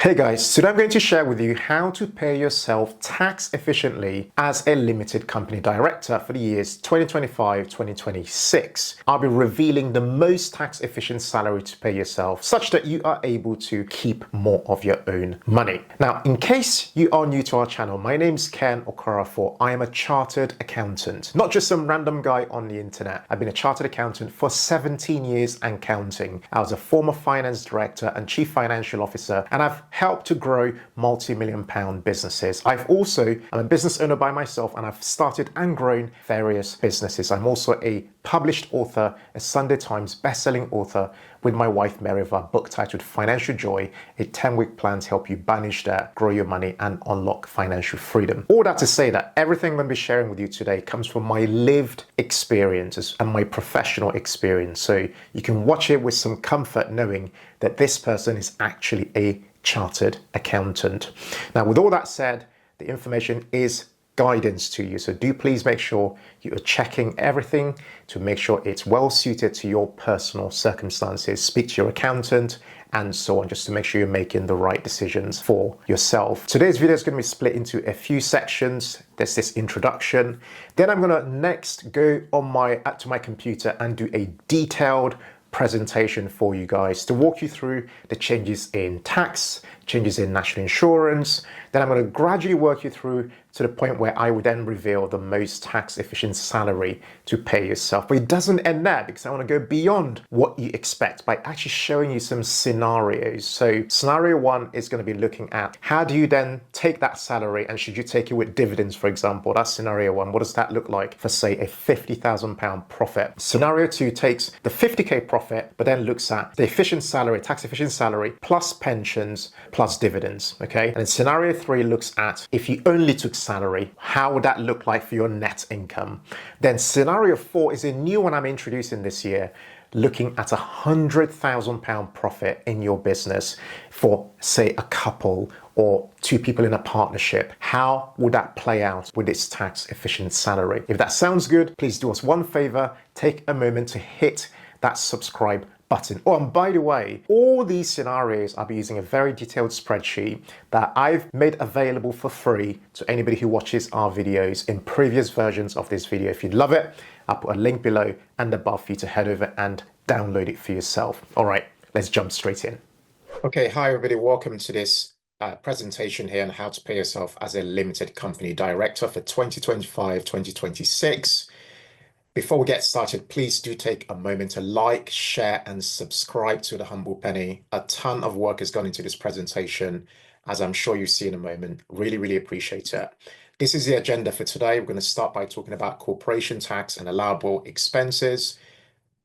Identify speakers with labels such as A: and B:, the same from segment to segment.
A: Hey guys, today I'm going to share with you how to pay yourself tax efficiently as a limited company director for the years 2025-2026. I'll be revealing the most tax efficient salary to pay yourself such that you are able to keep more of your own money. Now, in case you are new to our channel, my name's Ken Okorafor. I am a chartered accountant, not just some random guy on the internet. I've been a chartered accountant for 17 years and counting. I was a former finance director and chief financial officer, and I've helped to grow multi-million-pound businesses. I'm a business owner by myself, and I've started and grown various businesses. I'm also a published author, a Sunday Times best-selling author with my wife Mary of our book titled Financial Joy, a 10-week plan to help you banish debt, grow your money, and unlock financial freedom. All that to say that everything I'm going to be sharing with you today comes from my lived experiences and my professional experience. So you can watch it with some comfort knowing that this person is actually a chartered accountant. Now, with all that said, the information is guidance to you. So do please make sure you are checking everything to make sure it's well suited to your personal circumstances. Speak to your accountant and so on, just to make sure you're making the right decisions for yourself. Today's video is going to be split into a few sections. There's this introduction. Then I'm going to next go on to my computer and do a detailed presentation for you guys to walk you through the changes in tax, changes in national insurance. Then I'm going to gradually work you through to the point where I would then reveal the most tax efficient salary to pay yourself. But it doesn't end there, because I want to go beyond what you expect by actually showing you some scenarios. So scenario one is going to be looking at how do you then take that salary, and should you take it with dividends, for example? That's scenario one. What does that look like for, say, a £50,000 profit? Scenario two takes the 50k profit, but then looks at the efficient salary, tax efficient salary, plus pensions, plus dividends, okay? And then scenario three looks at if you only took salary, how would that look like for your net income? Then scenario four is a new one I'm introducing this year, looking at £100,000 profit in your business for, say, a couple or two people in a partnership. How would that play out with its tax efficient salary? If that sounds good, please do us one favor, take a moment to hit that subscribe button. Oh, and by the way, all these scenarios, I'll be using a very detailed spreadsheet that I've made available for free to anybody who watches our videos in previous versions of this video. If you love it, I'll put a link below and above for you to head over and download it for yourself. All right, let's jump straight in. Okay, hi everybody, welcome to this presentation here on how to pay yourself as a limited company director for 2025-2026. Before we get started, please do take a moment to like, share, and subscribe to The Humble Penny. A ton of work has gone into this presentation, as I'm sure you see in a moment. Really, really appreciate it. This is the agenda for today. We're going to start by talking about corporation tax and allowable expenses,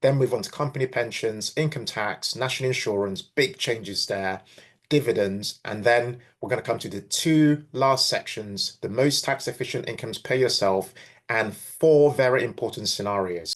A: then move on to company pensions, income tax, national insurance, big changes there, dividends, and then we're going to come to the two last sections, the most tax efficient income to pay yourself, and four very important scenarios.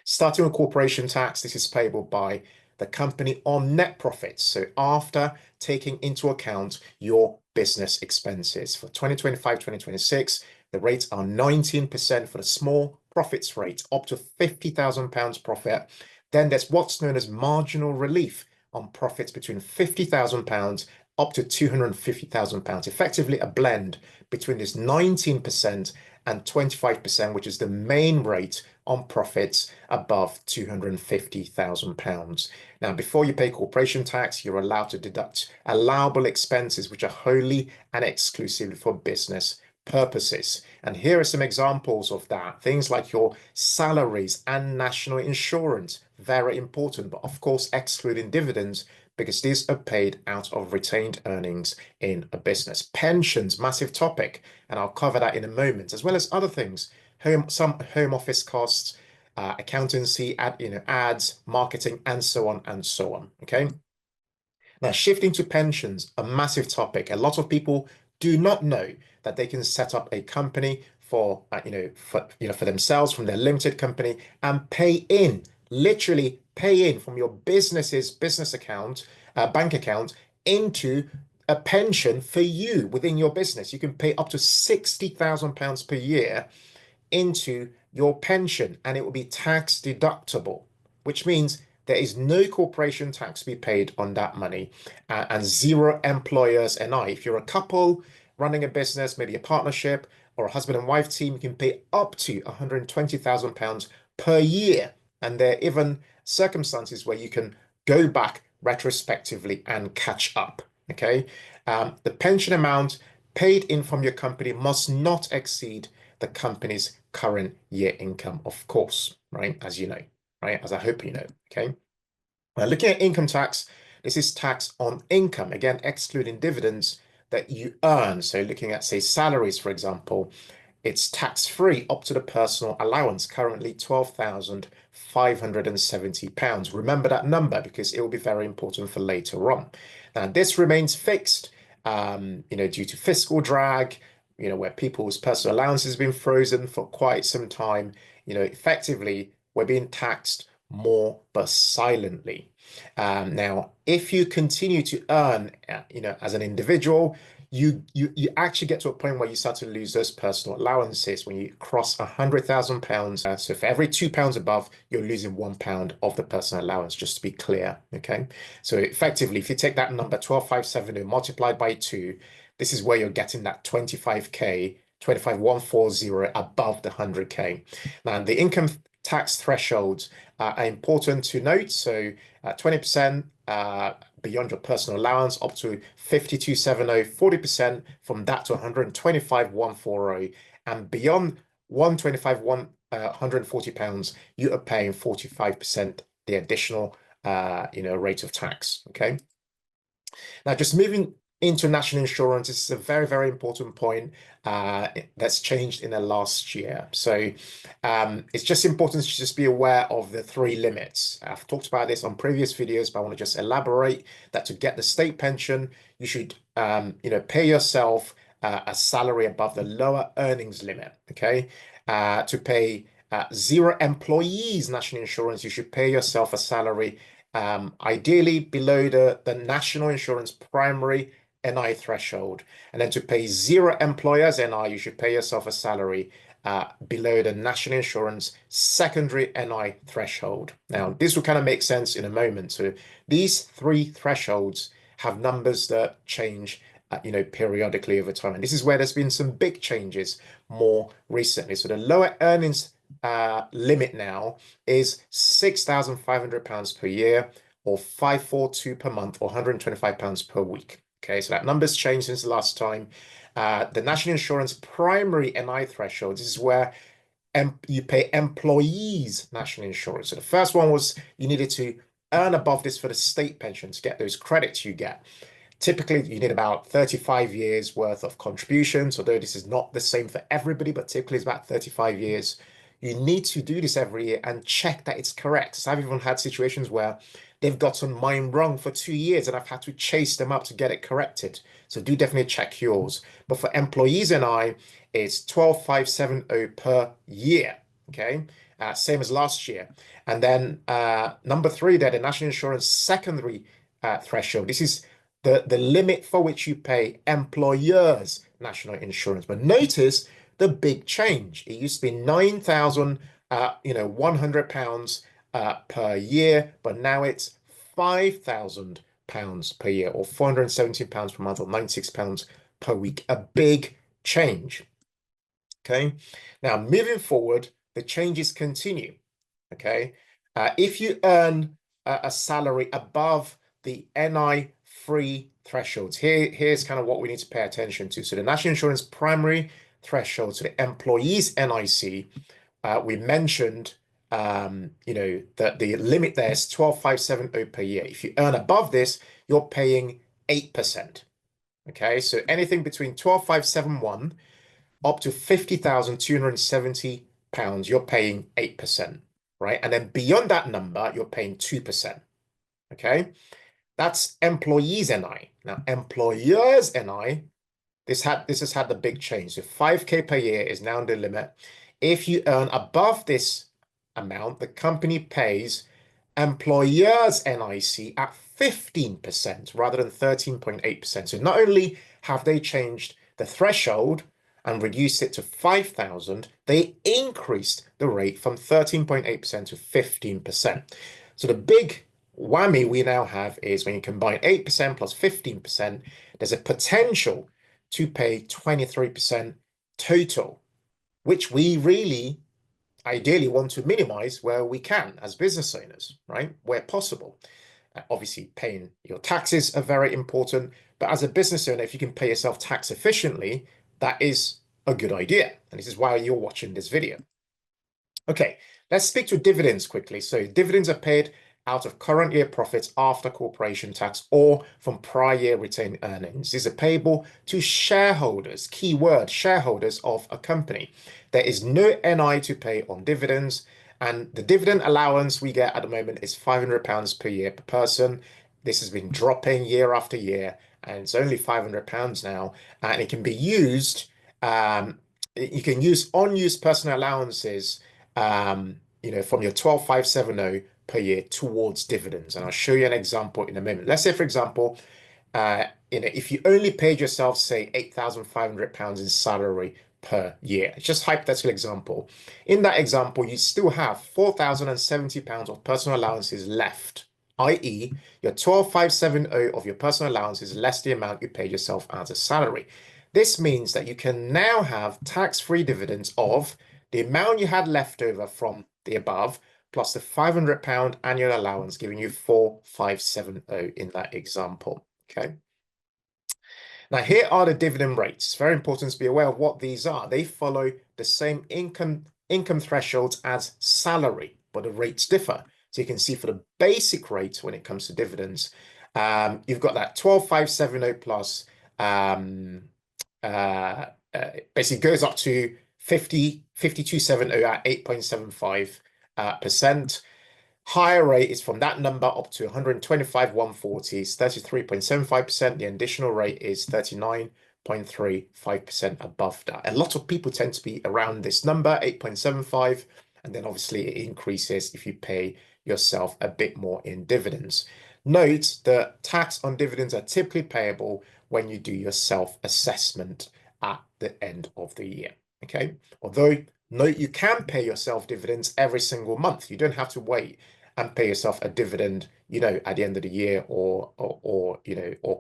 A: Starting with corporation tax, this is payable by the company on net profits. So after taking into account your business expenses. For 2025-2026, the rates are 19% for the small profits rate, up to £50,000 profit. Then there's what's known as marginal relief on profits between £50,000 up to £250,000, effectively a blend between this 19% and 25%, which is the main rate on profits above £250,000. Now, before you pay corporation tax, you're allowed to deduct allowable expenses, which are wholly and exclusively for business purposes. And here are some examples of that. Things like your salaries and national insurance, very important, but of course excluding dividends, because these are paid out of retained earnings in a business. Pensions, massive topic, and I'll cover that in a moment, as well as other things, some home office costs, accountancy, ads, marketing, and so on and so on. Okay. Now, shifting to pensions, a massive topic. A lot of people do not know that they can set up a company for themselves, from their limited company, and pay in, literally pay in from your business's business account, bank account, into a pension for you within your business. You can pay up to £60,000 per year into your pension, and it will be tax deductible, which means there is no corporation tax to be paid on that money, and zero employers NI. If you're a couple running a business, maybe a partnership or a husband and wife team, you can pay up to £120,000 per year. And there are even circumstances where you can go back retrospectively and catch up. Okay. The pension amount paid in from your company must not exceed the company's current year income, of course, right? As you know, right? As I hope you know. Okay. Now, looking at income tax, this is tax on income, again, excluding dividends that you earn. So looking at, say, salaries, for example, it's tax-free up to the personal allowance, currently £12,570. Remember that number because it will be very important for later on. Now, this remains fixed, due to fiscal drag, where people's personal allowances have been frozen for quite some time. Effectively, we're being taxed more but silently. Now, if you continue to earn, as an individual, you actually get to a point where you start to lose those personal allowances when you cross £100,000. So for every £2 above, you're losing £1 of the personal allowance, just to be clear. Okay. So effectively, if you take that number 12,570 multiplied by 2, this is where you're getting that 25K, 25,140 above the 100K. Now, the income tax thresholds are important to note. So 20% beyond your personal allowance, up to 52,70, 40% from that to 125,140, and beyond 125,140 pounds, you are paying 45% the additional rate of tax. Okay. Now, just moving into national insurance, this is a very, very important point that's changed in the last year. So it's just important to just be aware of the 3 limits. I've talked about this on previous videos, but I want to just elaborate that to get the state pension, you should pay yourself a salary above the lower earnings limit. Okay. To pay 0 employees national insurance, you should pay yourself a salary ideally below the national insurance primary NI threshold. And then to pay 0 employers NI, you should pay yourself a salary below the national insurance secondary NI threshold. Now, this will kind of make sense in a moment. So these 3 thresholds have numbers that change periodically over time. And this is where there's been some big changes more recently. So the lower earnings limit now is £6,500 per year, or 542 per month, or £125 per week. Okay, so that number's changed since the last time. The national insurance primary NI threshold, this is where you pay employees national insurance. So the first one was you needed to earn above this for the state pension to get those credits you get. Typically, you need about 35 years worth of contributions, although this is not the same for everybody, but typically it's about 35 years. You need to do this every year and check that it's correct. So I've even had situations where they've gotten mine wrong for 2 years and I've had to chase them up to get it corrected. So do definitely check yours. But for employees and I, it's 12,570 per year. Okay. Same as last year. And then number 3 there, the national insurance secondary threshold. This is the limit for which you pay employers national insurance. But notice the big change. It used to be £9,100 per year, but now it's £5,000 per year, or £417 per month, or £96 per week. A big change. Okay. Now, moving forward, the changes continue. Okay. If you earn a salary above the NI free thresholds, here's kind of what we need to pay attention to. So the national insurance primary threshold, so the employees NIC, we mentioned that the limit there is 12,570 per year. If you earn above this, you're paying 8%. Okay, so anything between 12,571 up to £50,270, you're paying 8%, right? And then beyond that number, you're paying 2%. Okay, that's employees NI. Now, employers NI, this has had the big change. So 5K per year is now the limit. If you earn above this amount, the company pays employers NIC at 15% rather than 13.8%. So not only have they changed the threshold and reduced it to 5,000, they increased the rate from 13.8% to 15%. So the big whammy we now have is when you combine 8% plus 15%, there's a potential to pay 23% total, which we really ideally want to minimize where we can as business owners, right? Where possible. Obviously, paying your taxes are very important, but as a business owner, if you can pay yourself tax efficiently, that is a good idea. And this is why you're watching this video. Okay, let's speak to dividends quickly. So dividends are paid out of current year profits after corporation tax or from prior year retained earnings. These are payable to shareholders, keyword, shareholders of a company. There is no NI to pay on dividends, and the dividend allowance we get at the moment is £500 per year per person. This has been dropping year after year, and it's only £500 now, and it can be used. You can use unused personal allowances from your 12,570 per year towards dividends. And I'll show you an example in a moment. Let's say, for example, if you only paid yourself, say, £8,500 in salary per year, it's just hypothetical example. In that example, you still have £4,070 of personal allowances left, i.e., your 12,570 of your personal allowance is less the amount you paid yourself as a salary. This means that you can now have tax-free dividends of the amount you had left over from the above, plus the £500 annual allowance, giving you 4,570 in that example. Okay. Now, here are the dividend rates. It's very important to be aware of what these are. They follow the same income thresholds as salary, but the rates differ. So you can see for the basic rate when it comes to dividends, you've got that 12,570 plus basically goes up to 5270 at 8.75%. Higher rate is from that number up to 125,140 is 33.75%. The additional rate is 39.35% above that. A lot of people tend to be around this number, 8.75, and then obviously it increases if you pay yourself a bit more in dividends. Note that tax on dividends are typically payable when you do your self-assessment at the end of the year. Okay, although note you can pay yourself dividends every single month. You don't have to wait and pay yourself a dividend, at the end of the year or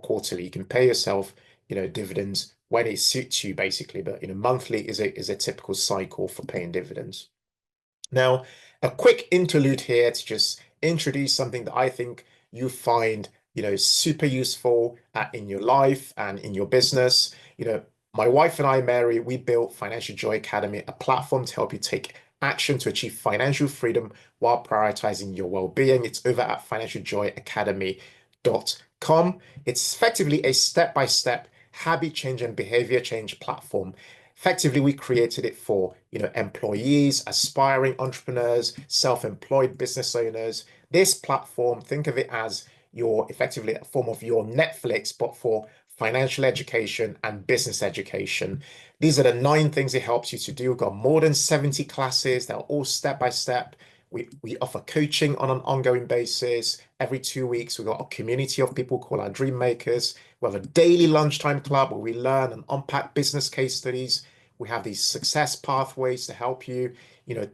A: quarterly. You can pay yourself, dividends when it suits you, basically. But monthly is a typical cycle for paying dividends. Now, a quick interlude here to just introduce something that I think you find, super useful in your life and in your business. My wife and I, Mary, we built Financial Joy Academy, a platform to help you take action to achieve financial freedom while prioritizing your well-being. It's over at financialjoyacademy.com. It's effectively a step-by-step habit change and behavior change platform. Effectively, we created it for, employees, aspiring entrepreneurs, self-employed business owners. This platform, think of it as effectively a form of your Netflix, but for financial education and business education. These are the 9 things it helps you to do. We've got more than 70 classes. They're all step-by-step. We offer coaching on an ongoing basis. Every 2 weeks, we've got a community of people called our Dream Makers. We have a daily lunchtime club where we learn and unpack business case studies. We have these success pathways to help you,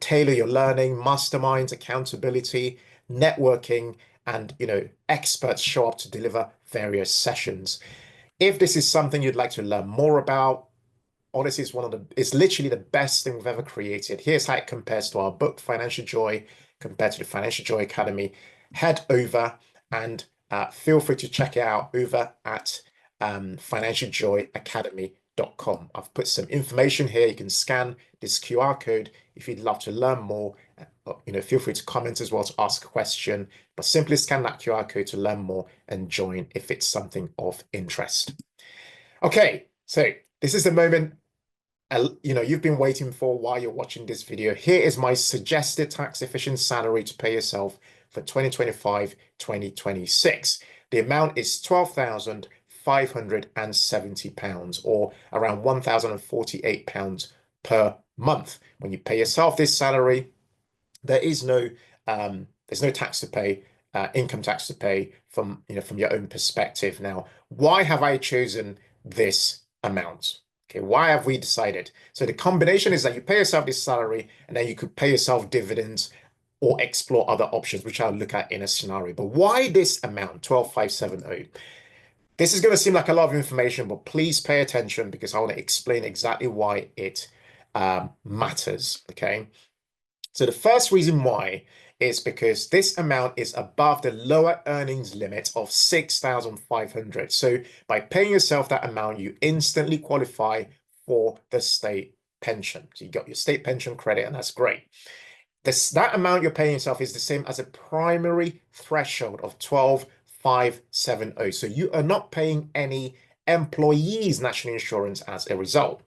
A: tailor your learning, masterminds, accountability, networking, and, experts show up to deliver various sessions. If this is something you'd like to learn more about, honestly, it's literally the best thing we've ever created. Here's how it compares to our book, Financial Joy, compared to the Financial Joy Academy. Head over and feel free to check it out over at financialjoyacademy.com. I've put some information here. You can scan this QR code if you'd love to learn more. Feel free to comment as well to ask a question, but simply scan that QR code to learn more and join if it's something of interest. Okay, so this is the moment you've been waiting for while you're watching this video. Here is my suggested tax efficient salary to pay yourself for 2025-2026. The amount is £12,570 or around £1,048 per month. When you pay yourself this salary, there's no tax to pay, income tax to pay from your own perspective. Now, why have I chosen this amount? Okay, why have we decided? So the combination is that you pay yourself this salary and then you could pay yourself dividends or explore other options, which I'll look at in a scenario. But why this amount, 12,570? This is going to seem like a lot of information, but please pay attention because I want to explain exactly why it matters. Okay. So the first reason why is because this amount is above the lower earnings limit of 6,500. So by paying yourself that amount, you instantly qualify for the state pension. So you got your state pension credit, and that's great. That amount you're paying yourself is the same as a primary threshold of 12,570. So you are not paying any employees' national insurance as a result.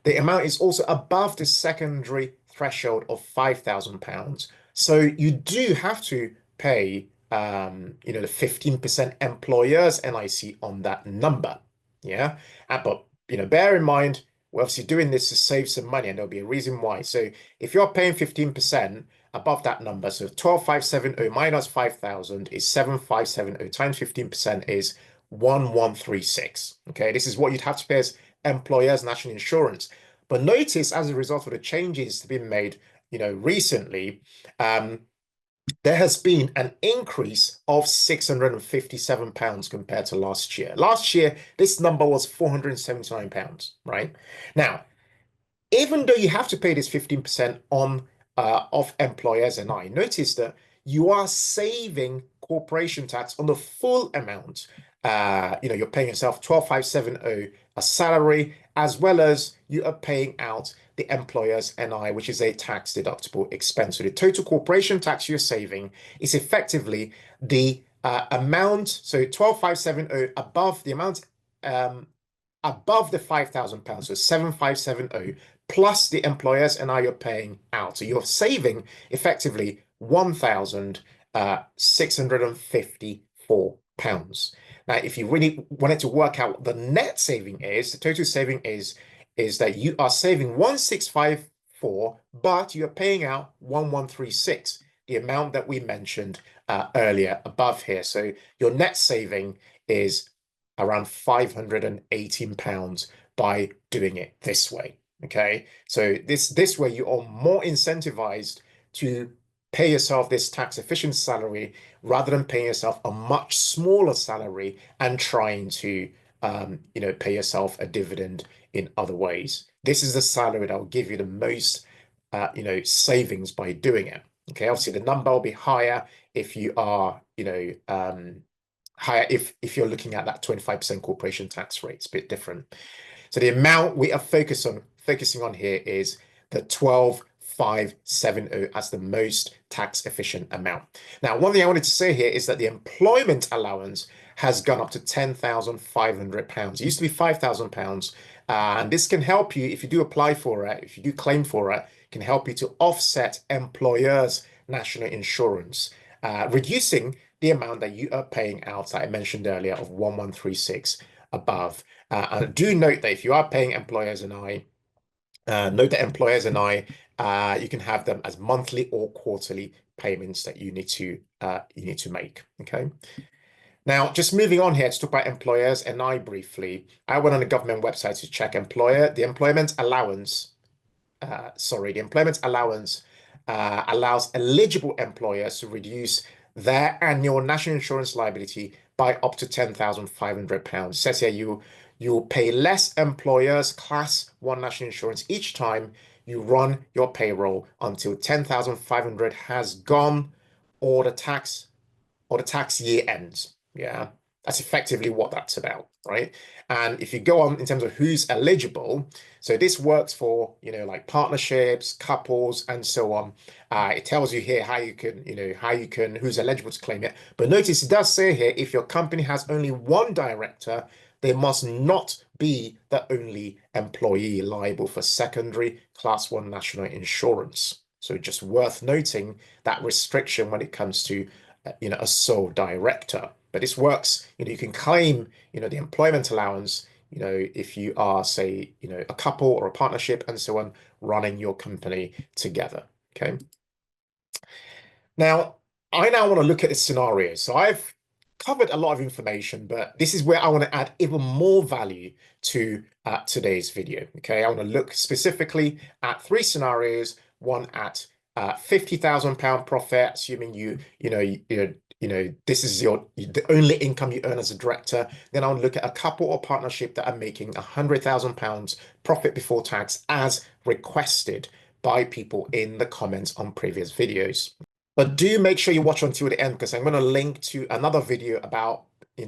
A: The amount is also above the secondary threshold of £5,000. So you do have to pay, the 15% employer's NIC on that number. Yeah. But, bear in mind, we're obviously doing this to save some money, and there'll be a reason why. So if you're paying 15% above that number, so 12,570 minus 5,000 is 7,570 times 15% is 1,136. Okay, this is what you'd have to pay as employers' national insurance. But notice, as a result of the changes to be made, recently, there has been an increase of £657 compared to last year. Last year, this number was £479, right? Now, even though you have to pay this 15% on of employers and I, notice that you are saving corporation tax on the full amount. You're paying yourself 12,570 a salary, as well as you are paying out the employer's NI, which is a tax deductible expense. So the total corporation tax you're saving is effectively the amount, so 12,570 above the amount above the £5,000, so 7,570 plus the employers and you're paying out. So you're saving effectively £1,654. Now, if you really wanted to work out what the net saving is, the total saving is that you are saving 1,654, but you're paying out 1,136, the amount that we mentioned earlier above here. So your net saving is around £518 by doing it this way. Okay, so this way you are more incentivized to pay yourself this tax efficient salary rather than paying yourself a much smaller salary and trying to pay yourself a dividend in other ways. This is the salary that will give you the most savings by doing it. Okay, obviously the number will be higher if you are higher if you're looking at that 25% corporation tax rate. It's a bit different. So the amount we are focusing on here is the 12,570 as the most tax efficient amount. Now, one thing I wanted to say here is that the employment allowance has gone up to £10,500. It used to be £5,000. And this can help you if you do apply for it, if you do claim for it, can help you to offset employers' national insurance, reducing the amount that you are paying out that I mentioned earlier of 1,136 above. And do note that if you are paying employers and you can have them as monthly or quarterly payments that you need to make. Okay. Now, just moving on here to talk about employers and I briefly. I went on the government website to check the employment allowance. The employment allowance allows eligible employers to reduce their annual national insurance liability by up to £10,500. It says here you'll pay less employers' class 1 national insurance each time you run your payroll until 10,500 has gone or the tax year ends. Yeah, that's effectively what that's about, right? And if you go on in terms of who's eligible, so this works for, like partnerships, couples, and so on. It tells you here how you can, who's eligible to claim it. But notice it does say here, if your company has only one director, they must not be the only employee liable for secondary class 1 national insurance. So just worth noting that restriction when it comes to, a sole director. But this works, you can claim, the employment allowance, if you are, say, a couple or a partnership and so on, running your company together. Okay. Now, I want to look at this scenario. So I've covered a lot of information, but this is where I want to add even more value to today's video. Okay. I want to look specifically at 3 scenarios, one at £50,000 profit, assuming this is the only income you earn as a director. Then I'll look at a couple or partnership that are making £100,000 profit before tax as requested by people in the comments on previous videos. But do make sure you watch until the end, because I'm going to link to another video about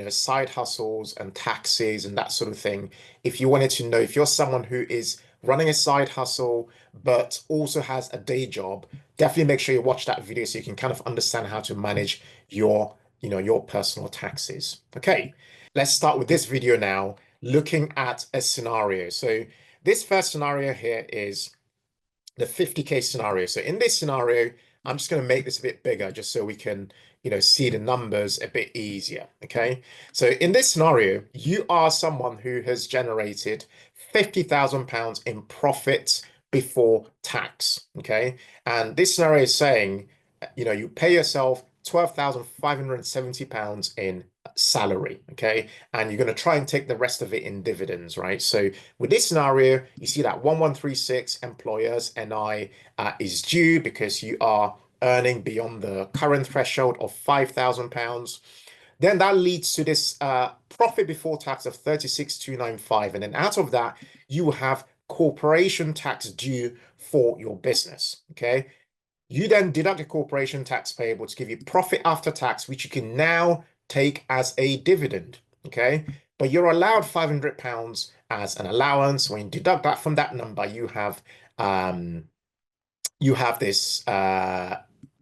A: side hustles and taxes and that sort of thing. If you wanted to know, if you're someone who is running a side hustle but also has a day job, definitely make sure you watch that video so you can kind of understand how to manage your personal taxes. Okay, let's start with this video now, looking at a scenario. So this first scenario here is the 50K scenario. So in this scenario, I'm just going to make this a bit bigger just so we can, see the numbers a bit easier. Okay. So in this scenario, you are someone who has generated £50,000 in profit before tax. Okay. And this scenario is saying, you pay yourself £12,570 in salary. Okay. And you're going to try and take the rest of it in dividends, right? So with this scenario, you see that 1136 employers NI is due because you are earning beyond the current threshold of £5,000. Then that leads to this profit before tax of 36,295. And then out of that, you have corporation tax due for your business. Okay. You then deduct the corporation tax payable to give you profit after tax, which you can now take as a dividend. Okay. But you're allowed £500 as an allowance. When you deduct that from that number, you have this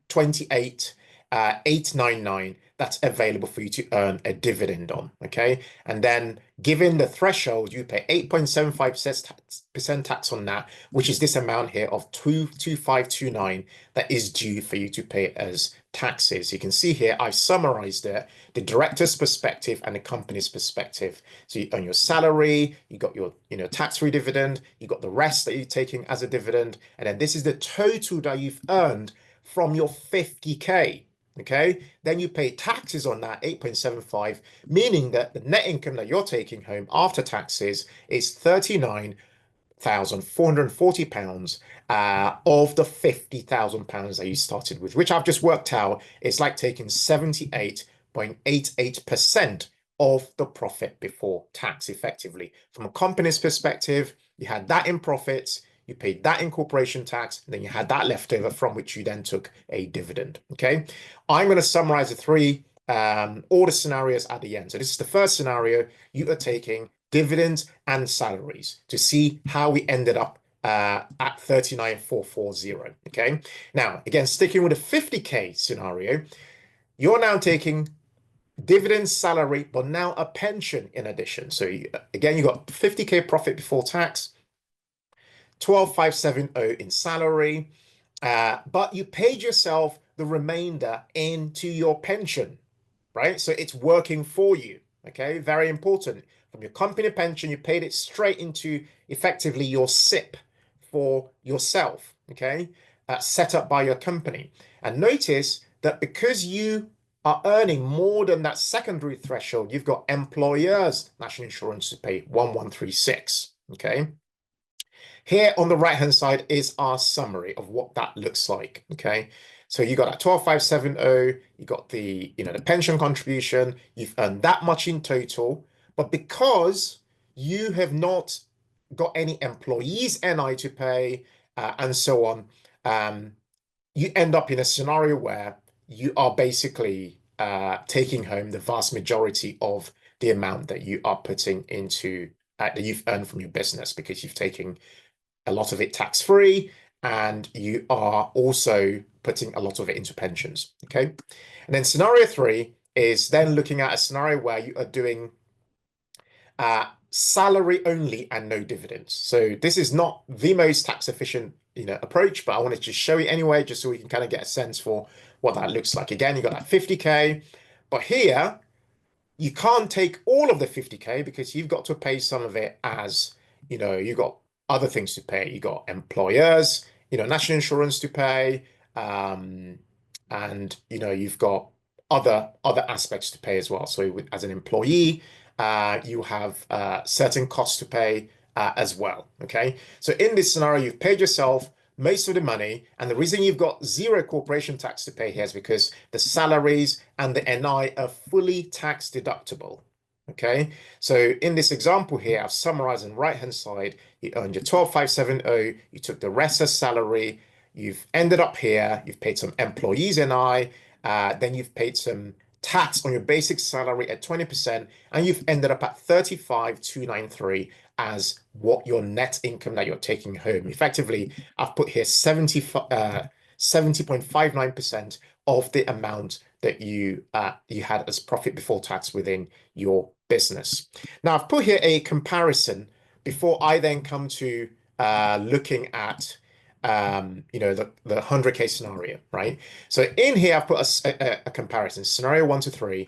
A: 28,899 that's available for you to earn a dividend on. Okay. And then given the threshold, you pay 8.75% tax on that, which is this amount here of 22529 that is due for you to pay as taxes. You can see here, I've summarized it, the director's perspective and the company's perspective. So you earn your salary, you got your tax-free dividend, you got the rest that you're taking as a dividend, and then this is the total that you've earned from your 50K. Okay, then you pay taxes on that 8.75, meaning that the net income that you're taking home after taxes is £39,440 of the £50,000 that you started with, which I've just worked out. It's like taking 78.88% of the profit before tax, effectively. From a company's perspective, you had that in profits, you paid that in corporation tax, and then you had that left over from which you then took a dividend. Okay, I'm going to summarize the three all the scenarios at the end. So this is the first scenario. You are taking dividends and salaries to see how we ended up at 39,440. Okay, now again, sticking with the 50K scenario, you're now taking dividends, salary, but now a pension in addition. So again, you got 50K profit before tax, 12,570 in salary, but you paid yourself the remainder into your pension, right? So it's working for you. Okay, very important. From your company pension, you paid it straight into effectively your SIP for yourself. Okay, set up by your company. And notice that because you are earning more than that secondary threshold, you've got employers' national insurance to pay 1136. Okay. Here on the right-hand side is our summary of what that looks like. Okay. So you got that 12,570, you got the pension contribution, you've earned that much in total, but because you have not got any employees NI to pay and so on, you end up in a scenario where you are basically taking home the vast majority of the amount that you are putting into that you've earned from your business, because you've taken a lot of it tax-free, and you are also putting a lot of it into pensions. Okay. And then scenario 3 is then looking at a scenario where you are doing salary only and no dividends. So this is not the most tax efficient approach, but I wanted to show you anyway, just so we can kind of get a sense for what that looks like. Again, you got that 50K, but here you can't take all of the 50K because you've got to pay some of it as, you've got other things to pay. You got employers, national insurance to pay, and you've got other aspects to pay as well. So as an employee, you have certain costs to pay as well. Okay. So in this scenario, you've paid yourself most of the money. And the reason you've got zero corporation tax to pay here is because the salaries and the NI are fully tax deductible. Okay, so in this example here, I've summarized on the right-hand side, you earned your 12,570, you took the rest as salary, you've ended up here, you've paid some employees NI, then you've paid some tax on your basic salary at 20%, and you've ended up at 35,293 as what your net income that you're taking home. Effectively, I've put here 70.59% of the amount that you had as profit before tax within your business. Now, I've put here a comparison before I then come to looking at the 100K scenario, right? So in here, I've put a comparison, scenario 1 to 3.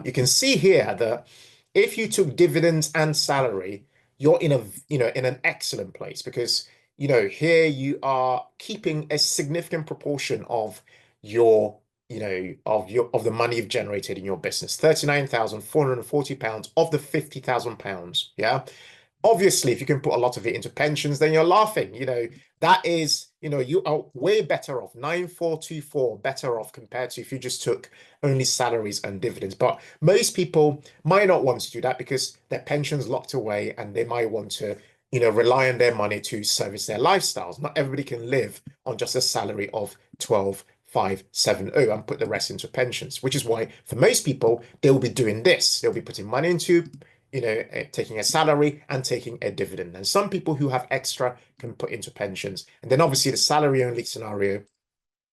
A: You can see here that if you took dividends and salary, you're in an excellent place because here you are keeping a significant proportion of your of the money you've generated in your business, £39,440 of the £50,000. Yeah. Obviously, if you can put a lot of it into pensions, then you're laughing. That is, you are way better off, 9,424 better off compared to if you just took only salaries and dividends. But most people might not want to do that because their pension's locked away and they might want to, rely on their money to service their lifestyles. Not everybody can live on just a salary of 12,570 and put the rest into pensions, which is why for most people, they'll be doing this. They'll be putting money into taking a salary and taking a dividend. And some people who have extra can put into pensions. And then obviously the salary only scenario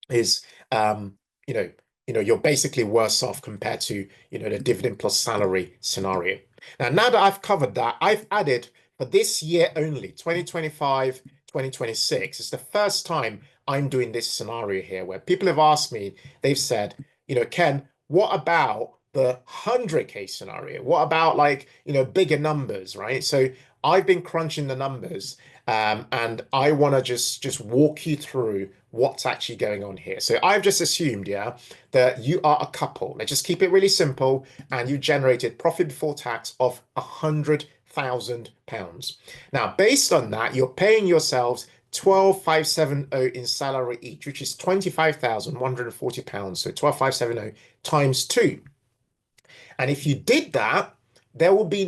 A: is, you're basically worse off compared to, the dividend plus salary scenario. Now that I've covered that, I've added for this year only, 2025, 2026, it's the first time I'm doing this scenario here where people have asked me, they've said, Ken, what about the 100K scenario? What about bigger numbers, right? So I've been crunching the numbers and I want to just walk you through what's actually going on here. So I've just assumed, yeah, that you are a couple. Let's just keep it really simple and you generated profit before tax of £100,000. Now, based on that, you're paying yourselves 12,570 in salary each, which is £25,140. So 12,570 times 2. And if you did that, there will be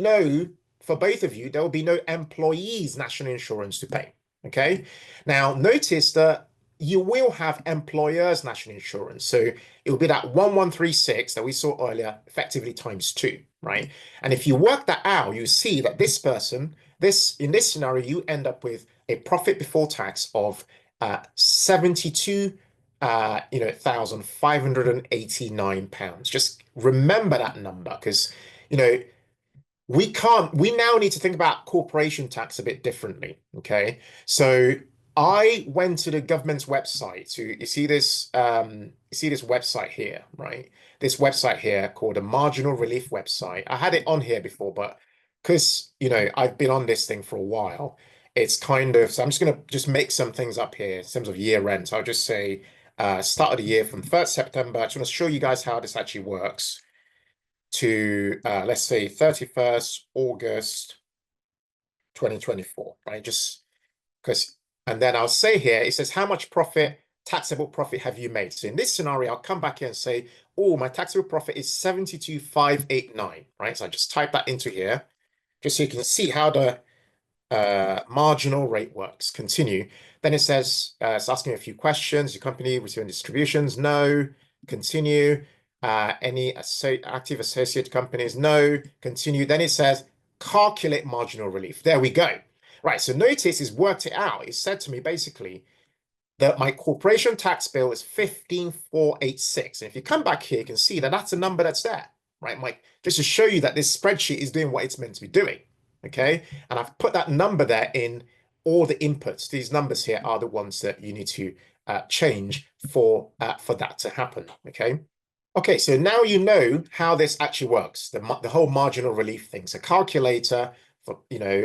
A: for both of you, there will be no employees' national insurance to pay. Okay. Now, notice that you will have employers' national insurance. So it will be that 1136 that we saw earlier, effectively times 2, right? And if you work that out, you see that this person, in this scenario, you end up with a profit before tax of 72,589 pounds. Just remember that number because we now need to think about corporation tax a bit differently. Okay, so I went to the government's website. So you see this website here, right? This website here called a marginal relief website. I had it on here before, but because I've been on this thing for a while, it's so I'm just going to make some things up here in terms of year end. So I'll just say start of the year from 1st September. I just want to show you guys how this actually works to let's say 31st August 2024, right? Just because, and then I'll say here, it says how much taxable profit have you made? So in this scenario, I'll come back here and say, oh, my taxable profit is 72,589, right? So I just type that into here, just so you can see how the marginal rate works. Continue. Then it says, it's asking a few questions. Your company receiving distributions? No. Continue. Any active associate companies? No. Continue. Then it says, calculate marginal relief. There we go. Right. So notice it's worked it out. It said to me basically that my corporation tax bill is 15,486. And if you come back here, you can see that that's a number that's there, right? Just to show you that this spreadsheet is doing what it's meant to be doing. Okay, and I've put that number there in all the inputs. These numbers here are the ones that you need to change for that to happen. Okay, so now you know how this actually works. The whole marginal relief thing. So calculator for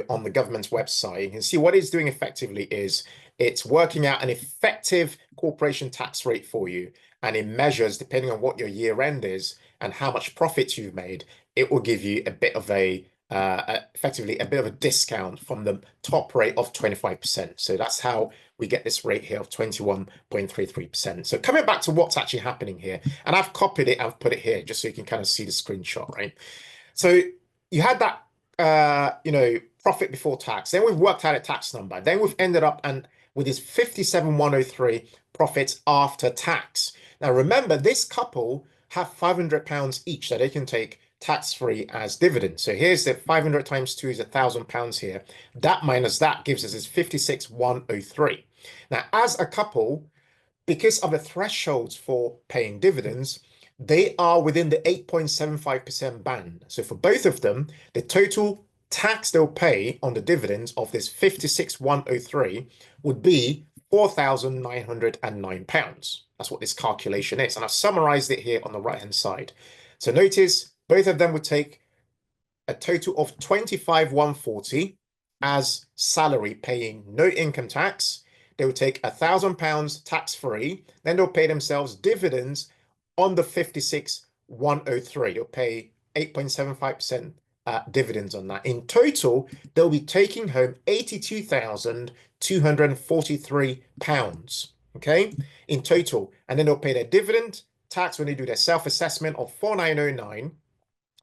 A: on the government's website, you can see what it's doing effectively is it's working out an effective corporation tax rate for you, and it measures depending on what your year end is and how much profits you've made. It will give you a bit of a effectively a bit of a discount from the top rate of 25%. So that's how we get this rate here of 21.33%. So coming back to what's actually happening here, and I've copied it, I've put it here just so you can kind of see the screenshot, right? So you had that, profit before tax. Then we've worked out a tax number. Then we've ended up with this 57,103 profits after tax. Now remember, this couple have £500 each that they can take tax-free as dividends. So here's the 500 times 2 is £1,000 here. That minus that gives us this 56,103. Now, as a couple, because of the thresholds for paying dividends, they are within the 8.75% band. So for both of them, the total tax they'll pay on the dividends of this 56,103 would be £4,909. That's what this calculation is. And I've summarized it here on the right-hand side. So notice both of them would take a total of 25,140 as salary, paying no income tax. They would take £1,000 tax-free. Then they'll pay themselves dividends on the 56,103. They'll pay 8.75% dividends on that. In total, they'll be taking home £82,243, okay, in total. And then they'll pay their dividend tax when they do their self-assessment of 4,909,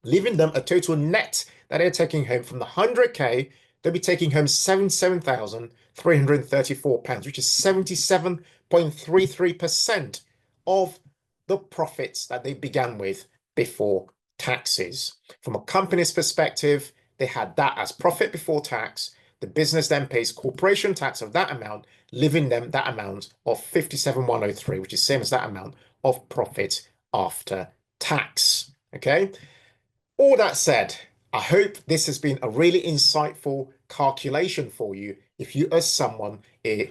A: leaving them a total net that they're taking home from the 100K. They'll be taking home £77,334, which is 77.33% of the profits that they began with before taxes. From a company's perspective, they had that as profit before tax. The business then pays corporation tax of that amount, leaving them that amount of 57,103, which is same as that amount of profit after tax. Okay. All that said, I hope this has been a really insightful calculation for you if you are someone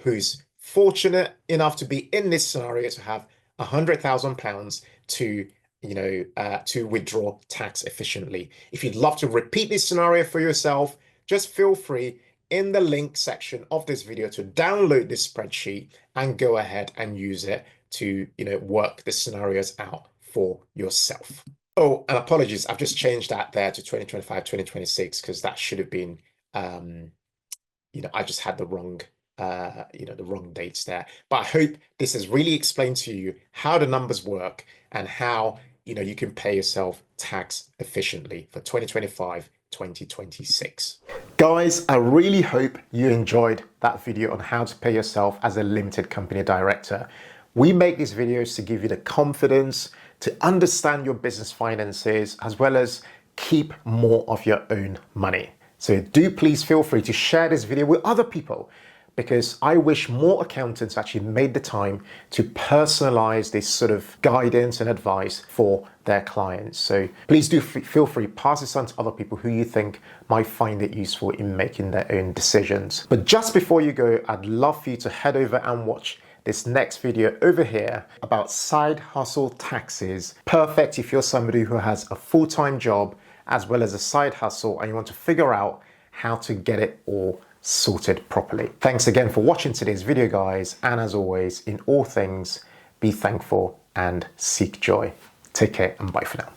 A: who's fortunate enough to be in this scenario to have £100,000 to withdraw tax efficiently. If you'd love to repeat this scenario for yourself, just feel free in the link section of this video to download this spreadsheet and go ahead and use it to work the scenarios out for yourself. Oh, and apologies, I've just changed that there to 2025, 2026, because that should have been, I just had the wrong dates there. But I hope this has really explained to you how the numbers work and how, you can pay yourself tax efficiently for 2025, 2026. Guys, I really hope you enjoyed that video on how to pay yourself as a limited company director. We make these videos to give you the confidence to understand your business finances, as well as keep more of your own money. So do please feel free to share this video with other people, because I wish more accountants actually made the time to personalize this sort of guidance and advice for their clients. So please do feel free, pass this on to other people who you think might find it useful in making their own decisions. But just before you go, I'd love for you to head over and watch this next video over here about side hustle taxes. Perfect if you're somebody who has a full-time job as well as a side hustle and you want to figure out how to get it all sorted properly. Thanks again for watching today's video, guys. And as always, in all things, be thankful and seek joy. Take care and bye for now.